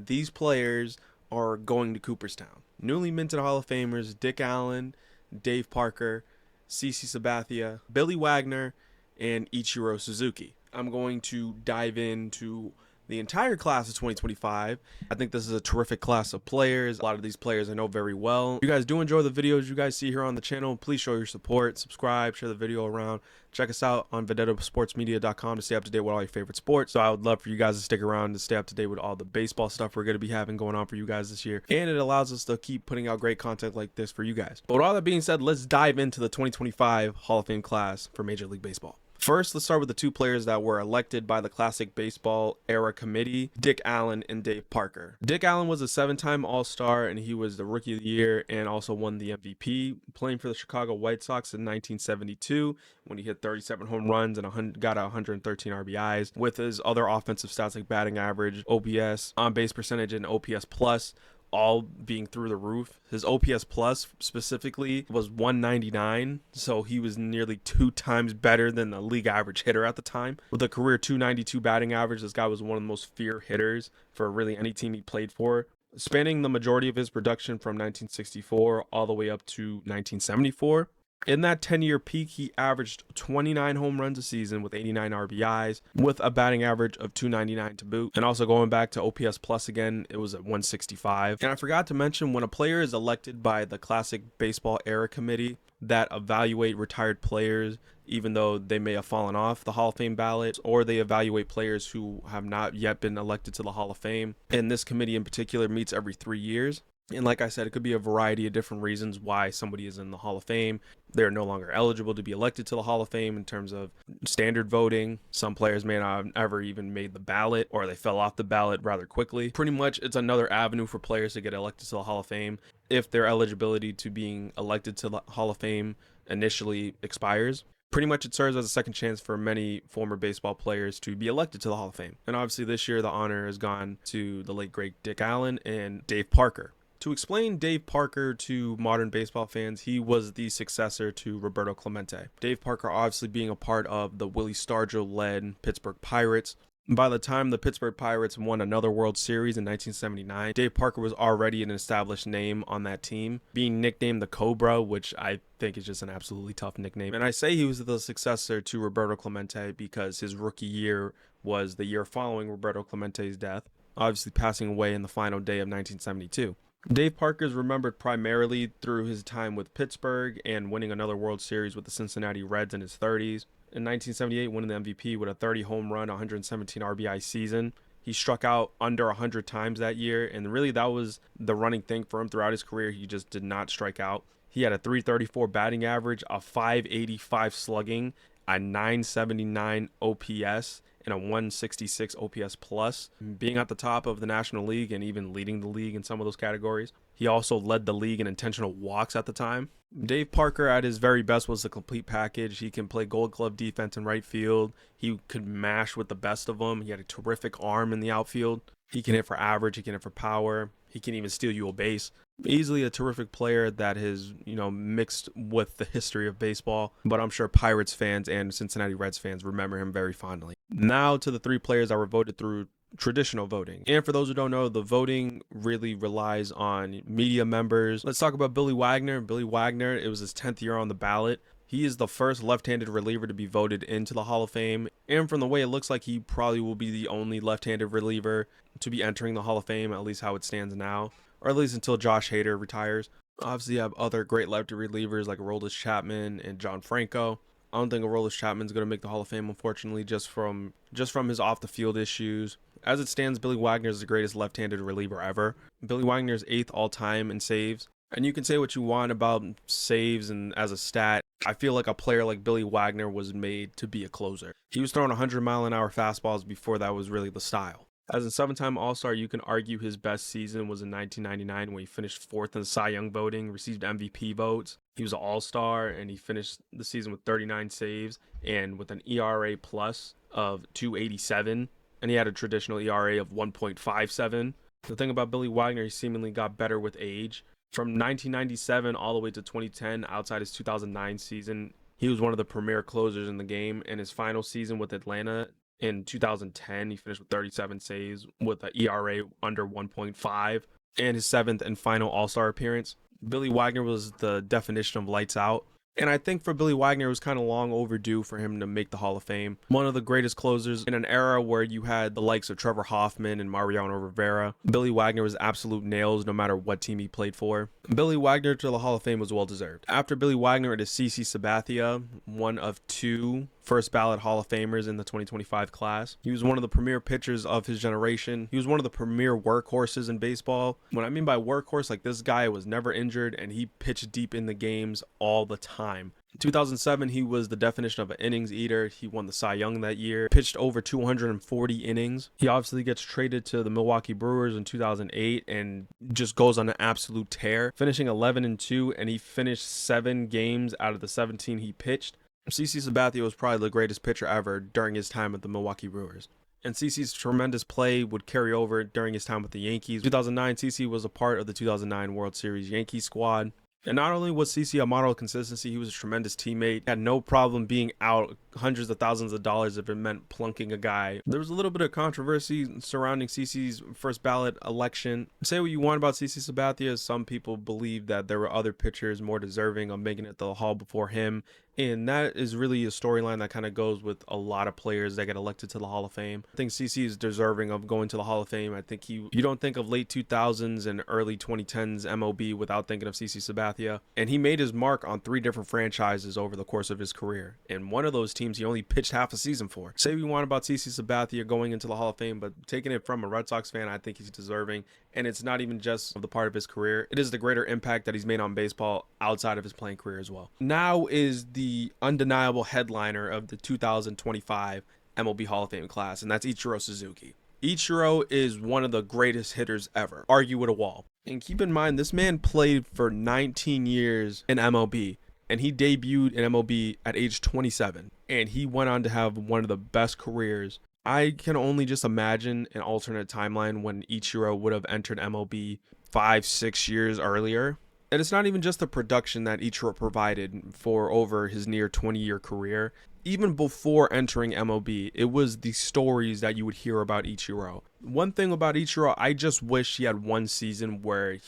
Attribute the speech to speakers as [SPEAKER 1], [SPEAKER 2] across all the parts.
[SPEAKER 1] these players are going to Cooperstown. Newly minted Hall of Famers Dick Allen, Dave Parker, CC Sabathia, Billy Wagner, and Ichiro Suzuki. I'm going to dive into the entire class of 2025. I think this is a terrific class of players. A lot of these players I know very well. If you guys do enjoy the videos you guys see here on the channel, please show your support, subscribe, share the video around. Check us out on VendettoSportsMedia.com to stay up to date with all your favorite sports. So I would love for you guys to stick around to stay up to date with all the baseball stuff we're going to be having going on for you guys this year. And it allows us to keep putting out great content like this for you guys. But with all that being said, let's dive into the 2025 Hall of Fame class for Major League Baseball. First, let's start with the two players that were elected by the Classic Baseball Era Committee, Dick Allen and Dave Parker. Dick Allen was a 7-time All-Star, and he was the Rookie of the Year and also won the MVP, playing for the Chicago White Sox in 1972 when he hit 37 home runs and got 113 RBIs. With his other offensive stats like batting average, OPS, on-base percentage, and OPS plus, all being through the roof. His OPS plus specifically was 199, so he was nearly 2 times better than the league average hitter at the time. With a career 292 batting average, this guy was one of the most feared hitters for really any team he played for, spanning the majority of his production from 1964 all the way up to 1974. In that 10-year peak, he averaged 29 home runs a season with 89 RBIs, with a batting average of 299 to boot. And also going back to OPS plus again, it was at 165. And I forgot to mention, when a player is elected by the Classic Baseball Era Committee that evaluate retired players, even though they may have fallen off the Hall of Fame ballot, or they evaluate players who have not yet been elected to the Hall of Fame. And this committee in particular meets every 3 years. And like I said, it could be a variety of different reasons why somebody is in the Hall of Fame. They're no longer eligible to be elected to the Hall of Fame in terms of standard voting. Some players may not have ever even made the ballot, or they fell off the ballot rather quickly. Pretty much, it's another avenue for players to get elected to the Hall of Fame if their eligibility to being elected to the Hall of Fame initially expires. Pretty much it serves as a second chance for many former baseball players to be elected to the Hall of Fame. And obviously this year, the honor has gone to the late great Dick Allen and Dave Parker. To explain Dave Parker to modern baseball fans, he was the successor to Roberto Clemente. Dave Parker obviously being a part of the Willie Stargell-led Pittsburgh Pirates. By the time the Pittsburgh Pirates won another World Series in 1979, Dave Parker was already an established name on that team, being nicknamed the Cobra, which I think is just an absolutely tough nickname. And I say he was the successor to Roberto Clemente because his rookie year was the year following Roberto Clemente's death, obviously passing away in the final day of 1972. Dave Parker is remembered primarily through his time with Pittsburgh and winning another World Series with the Cincinnati Reds in his 30s. In 1978, winning the MVP with a 30 home run, 117 RBI season. He struck out under 100 times that year, and really that was the running thing for him throughout his career. He just did not strike out. He had a 334 batting average, a 585 slugging, a 979 OPS, and a 166 OPS plus, being at the top of the National League and even leading the league in some of those categories. He also led the league in intentional walks at the time. Dave Parker at his very best was the complete package. He can play Gold Glove defense in right field. He could mash with the best of them. He had a terrific arm in the outfield. He can hit for average. He can hit for power. He can even steal you a base. Easily a terrific player that has, mixed with the history of baseball. But I'm sure Pirates fans and Cincinnati Reds fans remember him very fondly. Now to the 3 players that were voted through traditional voting. And for those who don't know, the voting really relies on media members. Let's talk about Billy Wagner. Billy Wagner, it was his 10th year on the ballot. He is the first left-handed reliever to be voted into the Hall of Fame. And from the way it looks like, he probably will be the only left-handed reliever to be entering the Hall of Fame, at least how it stands now, or at least until Josh Hader retires. Obviously, you have other great lefty relievers like Aroldis Chapman and John Franco. I don't think Aroldis Chapman's going to make the Hall of Fame, unfortunately, just from his off-the-field issues. As it stands, Billy Wagner is the greatest left-handed reliever ever. Billy Wagner is 8th all-time in saves. And you can say what you want about saves and as a stat. I feel like a player like Billy Wagner was made to be a closer. He was throwing 100-mile-an-hour fastballs before that was really the style. As a 7-time All-Star, you can argue his best season was in 1999 when he finished 4th in the Cy Young voting, received MVP votes. He was an All-Star, and he finished the season with 39 saves and with an ERA plus of 2.87, and he had a traditional ERA of 1.57. The thing about Billy Wagner, he seemingly got better with age. From 1997 all the way to 2010, outside his 2009 season, he was one of the premier closers in the game, and his final season with Atlanta, In 2010, he finished with 37 saves with an ERA under 1.5 and his 7th and final All-Star appearance. Billy Wagner was the definition of lights out. And I think for Billy Wagner, it was kind of long overdue for him to make the Hall of Fame. One of the greatest closers in an era where you had the likes of Trevor Hoffman and Mariano Rivera. Billy Wagner was absolute nails no matter what team he played for. Billy Wagner to the Hall of Fame was well deserved. After Billy Wagner, it is CC Sabathia, one of 2 first ballot Hall of Famers in the 2025 class. He was one of the premier pitchers of his generation. He was one of the premier workhorses in baseball. What I mean by workhorse, like this guy was never injured and he pitched deep in the games all the time. In 2007, he was the definition of an innings eater. He won the Cy Young that year, pitched over 240 innings. He obviously gets traded to the Milwaukee Brewers in 2008 and just goes on an absolute tear, finishing 11-2, and he finished 7 games out of the 17 he pitched. CC Sabathia was probably the greatest pitcher ever during his time with the Milwaukee Brewers. And CC's tremendous play would carry over during his time with the Yankees. 2009, CC was a part of the 2009 World Series Yankee squad. And not only was CC a model of consistency, he was a tremendous teammate. Had no problem being out hundreds of thousands of dollars if it meant plunking a guy. There was a little bit of controversy surrounding CC's first ballot election. Say what you want about CC Sabathia, some people believe that there were other pitchers more deserving of making it to the Hall before him. And that is really a storyline that kind of goes with a lot of players that get elected to the Hall of Fame. I think CC is deserving of going to the Hall of Fame. I think you don't think of late 2000s and early 2010s MLB without thinking of CC Sabathia. And he made his mark on 3 different franchises over the course of his career. And one of those teams he only pitched half a season for. Say what you want about CC Sabathia going into the Hall of Fame, but taking it from a Red Sox fan, I think he's deserving. And it's not even just of the part of his career. It is the greater impact that he's made on baseball outside of his playing career as well. Now is the undeniable headliner of the 2025 MLB Hall of Fame class, and that's Ichiro Suzuki. Ichiro is one of the greatest hitters ever. Argue with a wall. And keep in mind, this man played for 19 years in MLB, and he debuted in MLB at age 27. And he went on to have one of the best careers. I can only just imagine an alternate timeline when Ichiro would have entered MLB 5-6 years earlier. And it's not even just the production that Ichiro provided for over his near 20-year career. Even before entering MLB, it was the stories that you would hear about Ichiro. One thing about Ichiro, I just wish he had one season where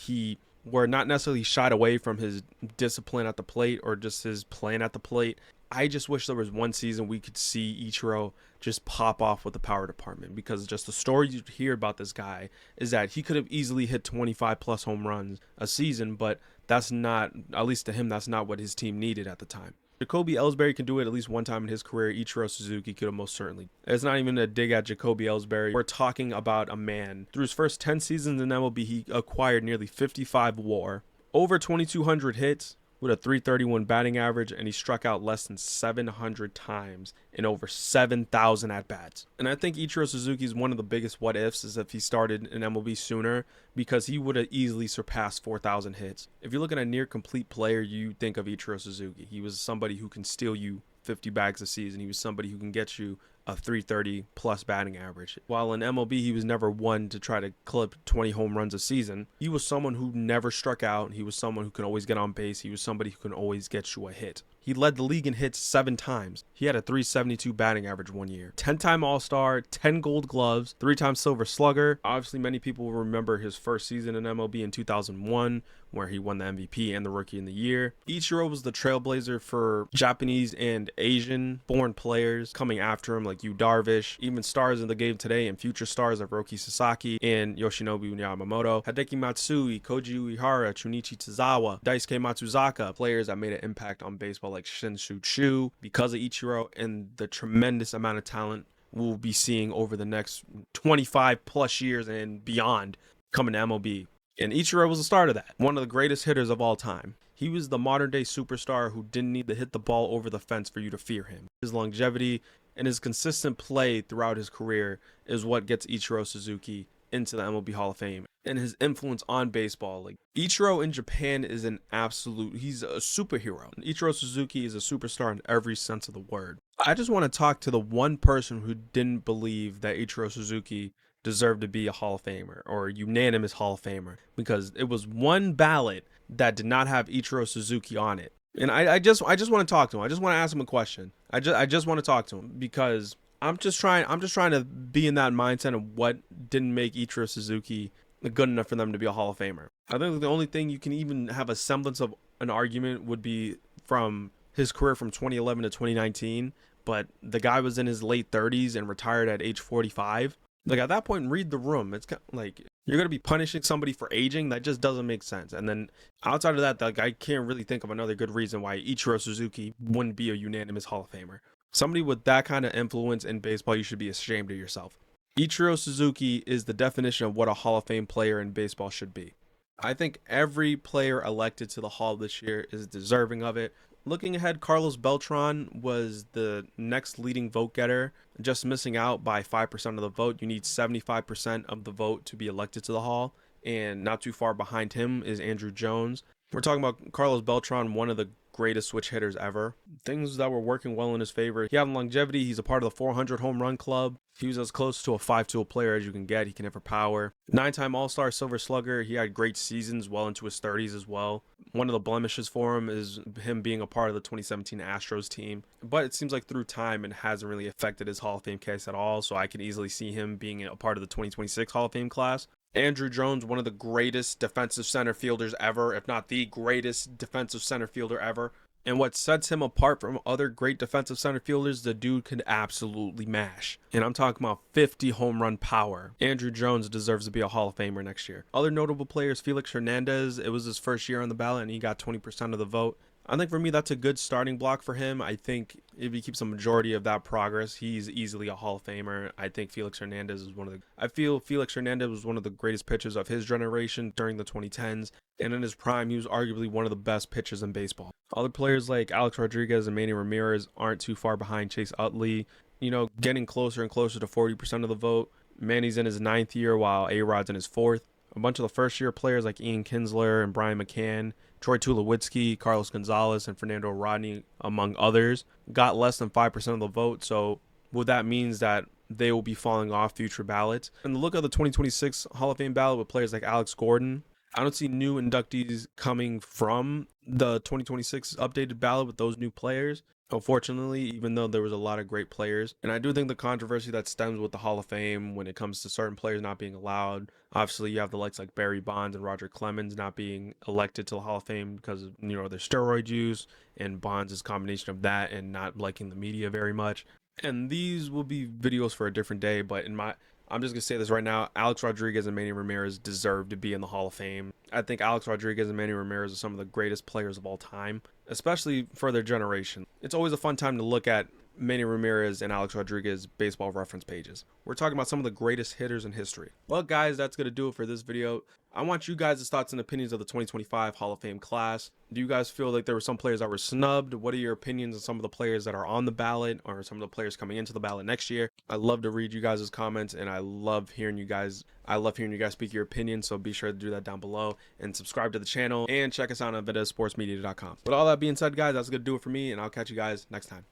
[SPEAKER 1] not necessarily shied away from his discipline at the plate or just his playing at the plate. I just wish there was one season we could see Ichiro just pop off with the power department, because just the stories you hear about this guy is that he could have easily hit 25 plus home runs a season, but that's not, at least to him, that's not what his team needed at the time. Jacoby Ellsbury can do it at least one time in his career. Ichiro Suzuki could have most certainly. It's not even a dig at Jacoby Ellsbury. We're talking about a man. Through his first 10 seasons in MLB, he acquired nearly 55 WAR, over 2,200 hits, with a .331 batting average, and he struck out less than 700 times in over 7,000 at-bats. And I think Ichiro Suzuki is one of the biggest what-ifs is if he started in MLB sooner, because he would have easily surpassed 4,000 hits. If you're looking at a near-complete player, you think of Ichiro Suzuki. He was somebody who can steal you 50 bags a season. He was somebody who can get you a .330 plus batting average. While in MLB, he was never one to try to clip 20 home runs a season. He was someone who never struck out. He was someone who could always get on base. He was somebody who can always get you a hit. He led the league in hits 7 times. He had a .372 batting average one year. 10-time All-Star, 10 Gold Gloves, 3-time Silver Slugger. Obviously, many people will remember his first season in MLB in 2001, where he won the MVP and the Rookie of the Year. Ichiro was the trailblazer for Japanese and Asian-born players coming after him, like Yu Darvish, even stars in the game today and future stars like Roki Sasaki and Yoshinobu Yamamoto, Hideki Matsui, Koji Uehara, Chunichi Tozawa, Daisuke Matsuzaka, players that made an impact on baseball like Shin-Soo Choo. Because of Ichiro and the tremendous amount of talent we'll be seeing over the next 25 plus years and beyond coming to MLB. And Ichiro was the start of that. One of the greatest hitters of all time. He was the modern day superstar who didn't need to hit the ball over the fence for you to fear him. His longevity and his consistent play throughout his career is what gets Ichiro Suzuki into the MLB Hall of Fame. And his influence on baseball. Like, Ichiro in Japan is he's a superhero. Ichiro Suzuki is a superstar in every sense of the word. I just want to talk to the one person who didn't believe that Ichiro Suzuki deserved to be a Hall of Famer or a unanimous Hall of Famer, because it was one ballot that did not have Ichiro Suzuki on it. And I just want to talk to him. I just want to ask him a question. I just want to talk to him, because I'm just trying to be in that mindset of what didn't make Ichiro Suzuki good enough for them to be a Hall of Famer. I think the only thing you can even have a semblance of an argument would be from his career from 2011 to 2019, but the guy was in his late 30s and retired at age 45. Like, at that point, read the room. It's kind of like you're going to be punishing somebody for aging. That just doesn't make sense. And then outside of that, like, I can't really think of another good reason why Ichiro Suzuki wouldn't be a unanimous Hall of Famer. Somebody with that kind of influence in baseball, you should be ashamed of yourself. Ichiro Suzuki is the definition of what a Hall of Fame player in baseball should be. I think every player elected to the Hall this year is deserving of it. Looking ahead, Carlos Beltran was the next leading vote getter, just missing out by 5% of the vote. You need 75% of the vote to be elected to the Hall, and not too far behind him is Andrew Jones. We're talking about Carlos Beltran, one of the greatest switch hitters ever. Things that were working well in his favor. He had longevity. He's a part of the 400 home run club. He was as close to a 5-tool player as you can get. He can hit for power. 9-time All-Star Silver Slugger. He had great seasons well into his 30s as well. One of the blemishes for him is him being a part of the 2017 Astros team. But it seems like through time it hasn't really affected his Hall of Fame case at all. So I can easily see him being a part of the 2026 Hall of Fame class. Andrew Jones, one of the greatest defensive center fielders ever, if not the greatest defensive center fielder ever. And what sets him apart from other great defensive center fielders, the dude could absolutely mash. And I'm talking about 50 home run power. Andrew Jones deserves to be a Hall of Famer next year. Other notable players, Felix Hernandez. It was his first year on the ballot and he got 20% of the vote. I think for me, that's a good starting block for him. I think if he keeps a majority of that progress, he's easily a Hall of Famer. I think Felix Hernandez is I feel Felix Hernandez was one of the greatest pitchers of his generation during the 2010s. And in his prime, he was arguably one of the best pitchers in baseball. Other players like Alex Rodriguez and Manny Ramirez aren't too far behind Chase Utley, getting closer and closer to 40% of the vote. Manny's in his 9th year while A-Rod's in his 4th. A bunch of the first-year players like Ian Kinsler and Brian McCann, Troy Tulowitzki, Carlos Gonzalez, and Fernando Rodney, among others, got less than 5% of the vote. So what that means that they will be falling off future ballots. And look at the 2026 Hall of Fame ballot with players like Alex Gordon. I don't see new inductees coming from the 2026 updated ballot with those new players, unfortunately, even though there was a lot of great players. And I do think the controversy that stems with the Hall of Fame when it comes to certain players not being allowed, obviously you have the likes like Barry Bonds and Roger Clemens not being elected to the Hall of Fame because of, their steroid use, and Bonds' combination of that and not liking the media very much. And these will be videos for a different day, but I'm just going to say this right now. Alex Rodriguez and Manny Ramirez deserve to be in the Hall of Fame. I think Alex Rodriguez and Manny Ramirez are some of the greatest players of all time, especially for their generation. It's always a fun time to look at Manny Ramirez and Alex Rodriguez baseball reference pages. We're talking about some of the greatest hitters in history. Well, guys, that's going to do it for this video. I want you guys' thoughts and opinions of the 2025 Hall of Fame class. Do you guys feel like there were some players that were snubbed? What are your opinions on some of the players that are on the ballot or some of the players coming into the ballot next year? I love to read you guys' comments, and I love hearing you guys speak your opinions. So be sure to do that down below and subscribe to the channel and check us out on VitaSportsMedia.com. With all that being said, guys, that's going to do it for me, and I'll catch you guys next time.